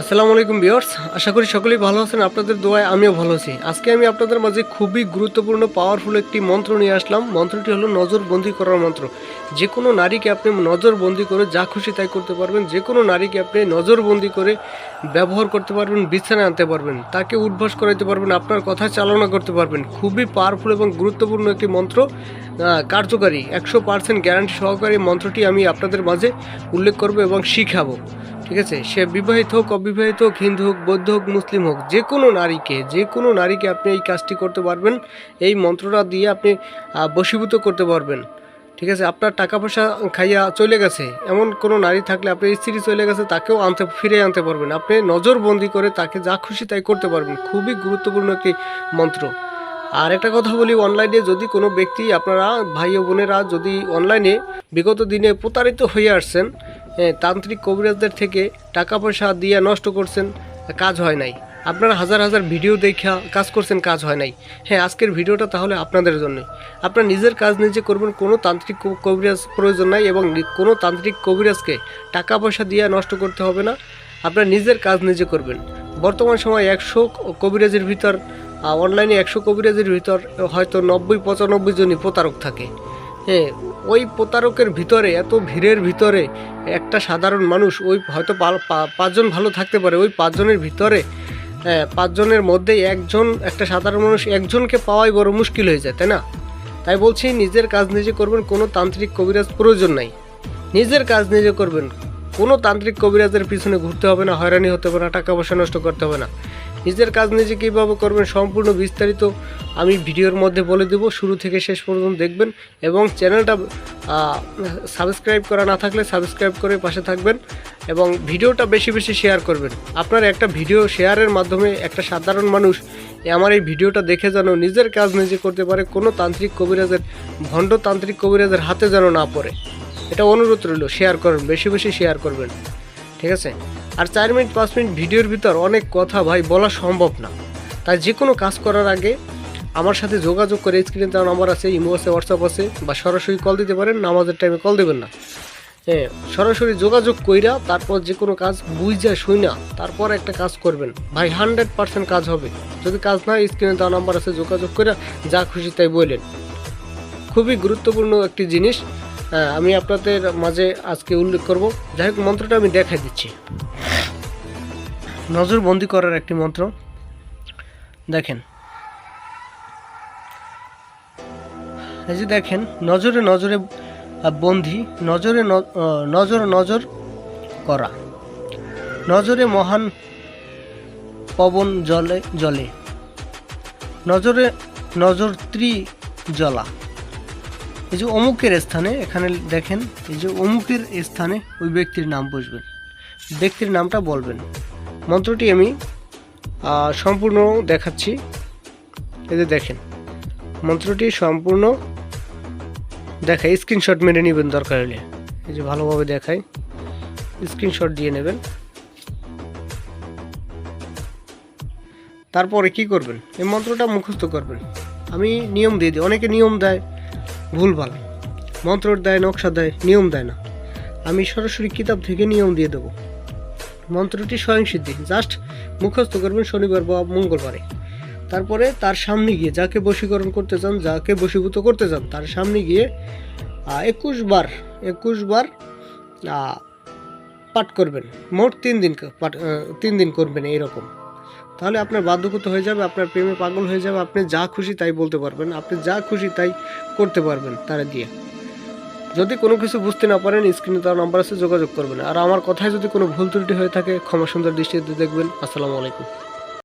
আসসালামু আলাইকুম ভিউয়ার্স, আশা করি সকলেই ভালো আছেন। আপনাদের দোয়ায় আমিও ভালো আছি। আজকে আমি আপনাদের মাঝে খুবই গুরুত্বপূর্ণ পাওয়ারফুল একটি মন্ত্র নিয়ে আসলাম। মন্ত্রটি হলো নজরবন্দি করার মন্ত্র। যে কোনো নারীকে আপনি নজরবন্দি করে যা খুশি তাই করতে পারবেন। যে কোনো নারীকে আপনি নজরবন্দি করে ব্যবহার করতে পারবেন, বিছানায় আনতে পারবেন, তাকে উদ্ভাস করাইতে পারবেন, আপনার কথা চালনা করতে পারবেন। খুবই পাওয়ারফুল এবং গুরুত্বপূর্ণ একটি মন্ত্র, কার্যকারী 100% গ্যারান্টি সহকারী মন্ত্রটি আমি আপনাদের মাঝে উল্লেখ করব এবং শিখাবো। ঠিক আছে, সে বিবাহিত হোক, অবিবাহিত হোক, হিন্দু হোক, বৌদ্ধ হোক, মুসলিম হোক, যে কোনো নারীকে আপনি এই কাজটি করতে পারবেন। এই মন্ত্রটা দিয়ে আপনি বশীভূত করতে পারবেন। ঠিক আছে, আপনার টাকা পয়সা খাইয়া চলে গেছে এমন কোনো নারী থাকলে, আপনার স্ত্রী চলে গেছে, তাকেও ফিরে আনতে পারবেন। আপনি নজরবন্দি করে তাকে যা খুশি তাই করতে পারবেন। খুবই গুরুত্বপূর্ণ একটি মন্ত্র। আর একটা কথা বলি, অনলাইনে যদি কোনো ব্যক্তি, আপনারা ভাই ও বোনেরা যদি অনলাইনে বিগত দিনে প্রতারিত হয়ে আসছেন, তান্ত্রিক কবিরাজদের থেকে টাকা পয়সা দিয়ে নষ্ট করছেন, কাজ হয় নাই, আপনারা হাজার হাজার ভিডিও দেখা কাজ করছেন, কাজ হয় নাই, আজকের ভিডিওটা তাহলে আপনাদের জন্য। আপনার নিজের কাজ নিজে করবেন, কোনো তান্ত্রিক কবিরাজ প্রয়োজন নাই এবং কোনো তান্ত্রিক কবিরাজকে টাকা পয়সা দিয়ে নষ্ট করতে হবে না। আপনার নিজের কাজ নিজে করবেন। বর্তমান সময় 100 কবিরাজের ভিতর, অনলাইনে 100 কবিরাজের ভিতর হয়তো 90-95 জনই প্রতারক থাকে। ওই প্রতারকের ভিতরে, এত ভিড়ের ভিতরে একটা সাধারণ মানুষ, ওই হয়তো 5 জন ভালো থাকতে পারে, ওই 5 জনের ভিতরে 5 জনের মধ্যে একজন, একটা সাধারণ মানুষ একজনকে পাওয়াই বড় মুশকিল হয়ে যায়, তাই না? তাই বলছি, নিজের কাজ নিজে করবেন, কোনো তান্ত্রিক কবিরাজ প্রয়োজন নাই। নিজের কাজ নিজে করবেন, কোনো তান্ত্রিক কবিরাজের পিছনে ঘুরতে হবে না, হয়রানি হতে হবে না, টাকা পয়সা নষ্ট করতে হবে না। নিজের কাজ নিজে কীভাবে করবেন সম্পূর্ণ বিস্তারিত আমি ভিডিওর মধ্যে বলে দেব। শুরু থেকে শেষ পর্যন্ত দেখবেন এবং চ্যানেলটা সাবস্ক্রাইব করা না থাকলে সাবস্ক্রাইব করে পাশে থাকবেন এবং ভিডিওটা বেশি বেশি শেয়ার করবেন। আপনার একটা ভিডিও শেয়ারের মাধ্যমে একটা সাধারণ মানুষ আমার এই ভিডিওটা দেখে যেন নিজের কাজ নিজে করতে পারে, কোনো তান্ত্রিক কবিরাজের, ভণ্ড তান্ত্রিক কবিরাজের হাতে যেন না পড়ে। এটা অনুরোধ রইল, শেয়ার করবেন, বেশি বেশি শেয়ার করবেন। ঠিক আছে? আর 4 মিনিট 5 মিনিট ভিডিওর ভিতর অনেক কথা ভাই বলা সম্ভব না। তাই যে কোনো কাজ করার আগে আমার সাথে যোগাযোগ করে, স্ক্রিনে তার নাম্বার আছে, ইমো আছে, হোয়াটসঅ্যাপ আছে, বা সরাসরি কল দিতে পারেন। নামাজের টাইমে কল দেবেন না, সরাসরি যোগাযোগ কইরা তারপর যে কোনো কাজ বুঝা শুই না তারপর একটা কাজ করবেন ভাই, 100% কাজ হবে। যদি কাজ না, স্ক্রিনে তার নাম্বার আছে, যোগাযোগ করে যা খুশি তাই বললেন। খুবই গুরুত্বপূর্ণ একটি জিনিস আমি আপনাদের মাঝে আজকে উল্লেখ করব। যাই হোক, মন্ত্রটা আমি দেখাই দিচ্ছি। নজরবন্দি করার একটি মন্ত্র। দেখেন, এই যে দেখেন, নজরে নজরে বন্দি, নজরে নজর করা, নজরে মহান পবন জলে জলে, নজরে নজর ত্রিজলা। এই যে অমুকের স্থানে, এখানে দেখেন, এই যে অমুকের স্থানে ওই ব্যক্তির নাম বসবেন, ব্যক্তির নামটা বলবেন। মন্ত্রটি আমি সম্পূর্ণ দেখাচ্ছি। এই যে দেখেন, মন্ত্রটি সম্পূর্ণ দেখাই, স্ক্রিনশট মেরে নেবেন দরকার হলে। এই যে ভালোভাবে দেখাই, স্ক্রিনশট দিয়ে নেবেন। তারপরে কি করবেন, এই মন্ত্রটা মুখস্থ করবেন। আমি নিয়ম দিয়ে দিই, অনেকে নিয়ম দেয় ভুলভাল, মন্ত্র দেয়, নকশা দেয়, নিয়ম দেয় না। আমি সরাসরি কিতাব থেকে নিয়ম দিয়ে দেবো। মন্ত্রটি স্বয়ংসিদ্ধি, জাস্ট মুখস্থ করবেন শনিবার বা মঙ্গলবারে। তারপরে তার সামনে গিয়ে, যাকে বশীকরণ করতে চান, যাকে বশীভূত করতে চান, তার সামনে গিয়ে 21 বার পাঠ করবেন। মোট 3 দিন করবেন এইরকম। তাহলে আপনার বাধ্যগত হয়ে যাবে, আপনার প্রেমে পাগল হয়ে যাবে, আপনি যা খুশি তাই বলতে পারবেন, আপনি যা খুশি তাই করতে পারবেন তারা দিয়ে। যদি কোনো কিছু বুঝতে না পারেন, স্ক্রিনে তার নাম্বার আছে, যোগাযোগ করবেন। আর আমার কথায় যদি কোনো ভুল ত্রুটি হয়ে থাকে, ক্ষমা সুন্দর দৃষ্টিতে দেখবেন। আসসালামু আলাইকুম।